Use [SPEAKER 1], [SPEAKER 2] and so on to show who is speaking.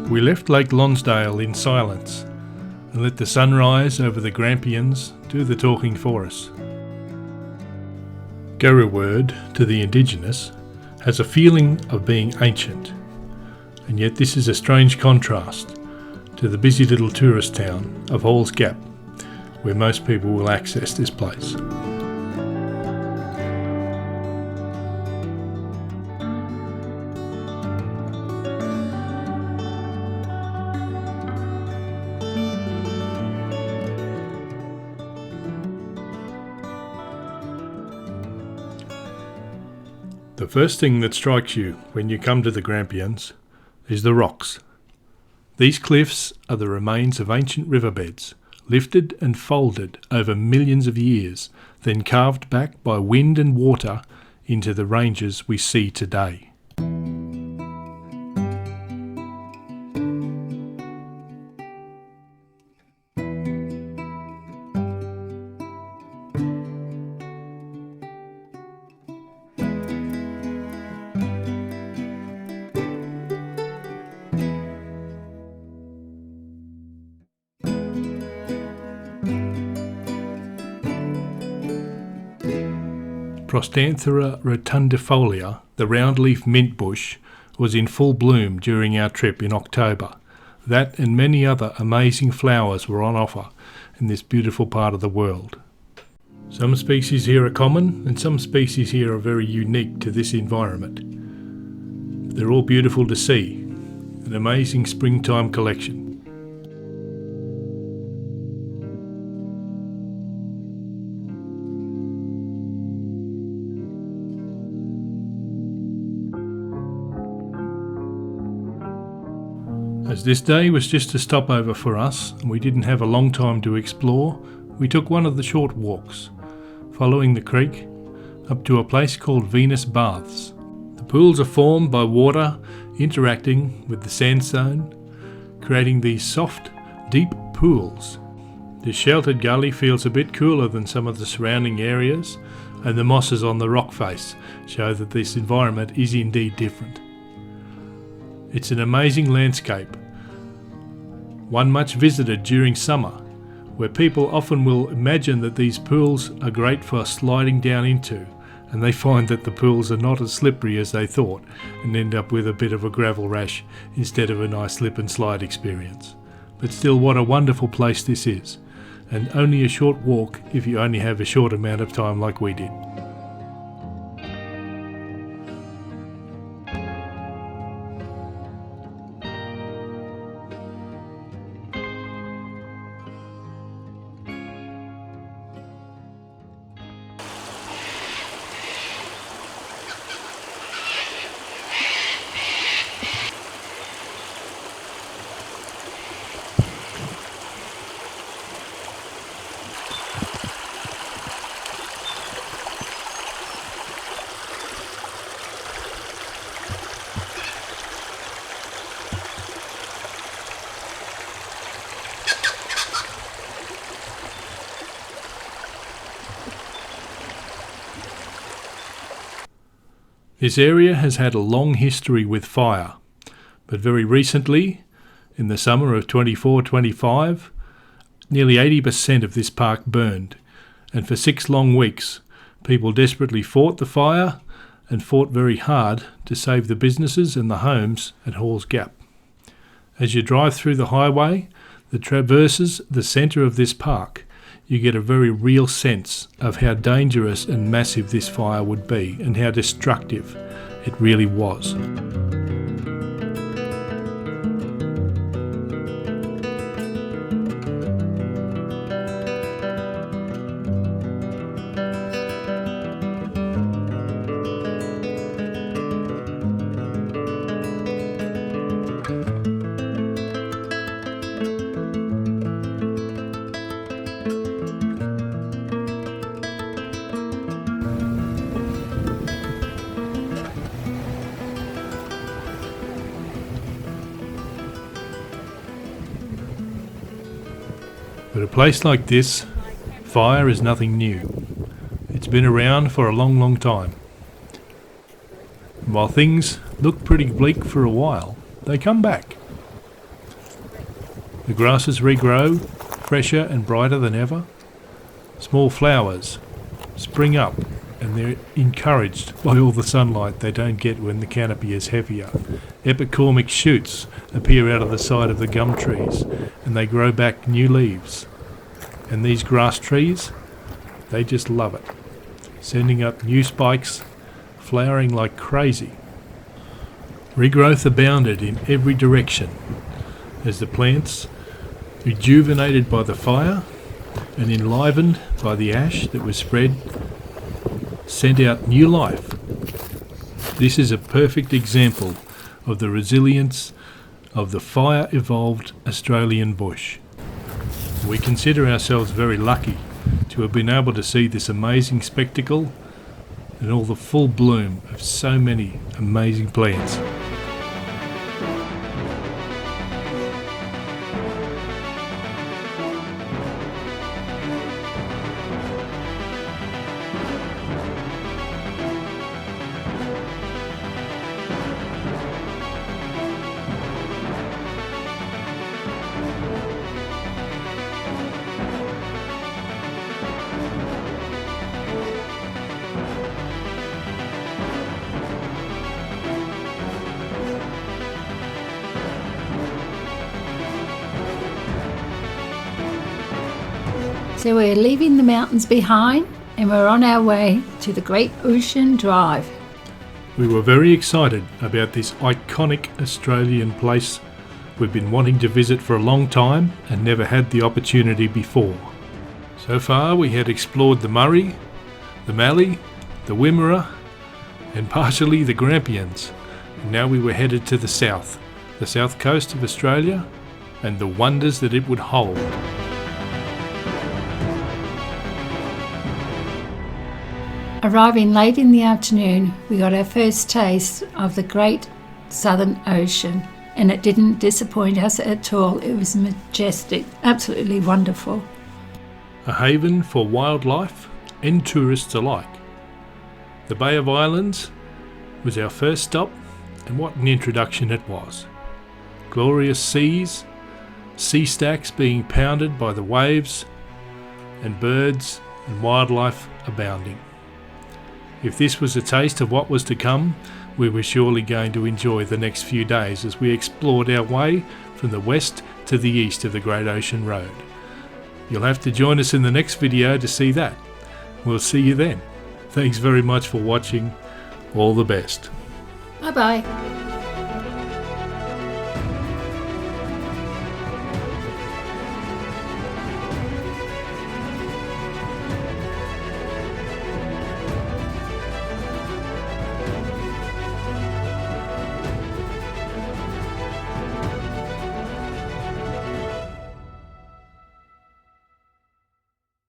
[SPEAKER 1] We left Lake Lonsdale in silence and let the sunrise over the Grampians do the talking for us. Gariwerd, to the Indigenous, has a feeling of being ancient, and yet this is a strange contrast to the busy little tourist town of Halls Gap, where most people will access this place. The first thing that strikes you when you come to the Grampians is the rocks. These cliffs are the remains of ancient riverbeds, lifted and folded over millions of years, then carved back by wind and water into the ranges we see today. Prostanthera rotundifolia, the roundleaf mint bush, was in full bloom during our trip in October. That and many other amazing flowers were on offer in this beautiful part of the world. Some species here are common and some species here are very unique to this environment. They're all beautiful to see, an amazing springtime collection. As this day was just a stopover for us and we didn't have a long time to explore, we took one of the short walks, following the creek up to a place called Venus Baths. The pools are formed by water interacting with the sandstone, creating these soft, deep pools. This sheltered gully feels a bit cooler than some of the surrounding areas, and the mosses on the rock face show that this environment is indeed different. It's an amazing landscape, one much visited during summer, where people often will imagine that these pools are great for sliding down into, and they find that the pools are not as slippery as they thought and end up with a bit of a gravel rash instead of a nice slip and slide experience. But still, what a wonderful place this is, and only a short walk if you only have a short amount of time like we did. This area has had a long history with fire, but very recently, in the summer of 24-25, nearly 80% of this park burned, and for 6 long weeks, people desperately fought the fire and fought very hard to save the businesses and the homes at Halls Gap. As you drive through the highway that traverses the centre of this park, you get a very real sense of how dangerous and massive this fire would be and how destructive it really was. But a place like this, fire is nothing new. It's been around for a long, long time. And while things look pretty bleak for a while, they come back. The grasses regrow, fresher and brighter than ever. Small flowers spring up and they're encouraged by all the sunlight they don't get when the canopy is heavier. Epic shoots appear out of the side of the gum trees and they grow back new leaves. And these grass trees, they just love it, sending up new spikes, flowering like crazy. Regrowth abounded in every direction as the plants, rejuvenated by the fire and enlivened by the ash that was spread, sent out new life. This is a perfect example of the resilience of the fire-evolved Australian bush. We consider ourselves very lucky to have been able to see this amazing spectacle and all the full bloom of so many amazing plants.
[SPEAKER 2] So we're leaving the mountains behind and we're on our way to the Great Ocean Drive.
[SPEAKER 1] We were very excited about this iconic Australian place we've been wanting to visit for a long time and never had the opportunity before. So far we had explored the Murray, the Mallee, the Wimmera and partially the Grampians. And now we were headed to the south coast of Australia and the wonders that it would hold.
[SPEAKER 2] Arriving late in the afternoon, we got our first taste of the Great Southern Ocean, and it didn't disappoint us at all. It was majestic, absolutely wonderful.
[SPEAKER 1] A haven for wildlife and tourists alike. The Bay of Islands was our first stop, and what an introduction it was. Glorious seas, sea stacks being pounded by the waves, and birds and wildlife abounding. If this was a taste of what was to come, we were surely going to enjoy the next few days as we explored our way from the west to the east of the Great Ocean Road. You'll have to join us in the next video to see that. We'll see you then. Thanks very much for watching. All the best.
[SPEAKER 2] Bye bye.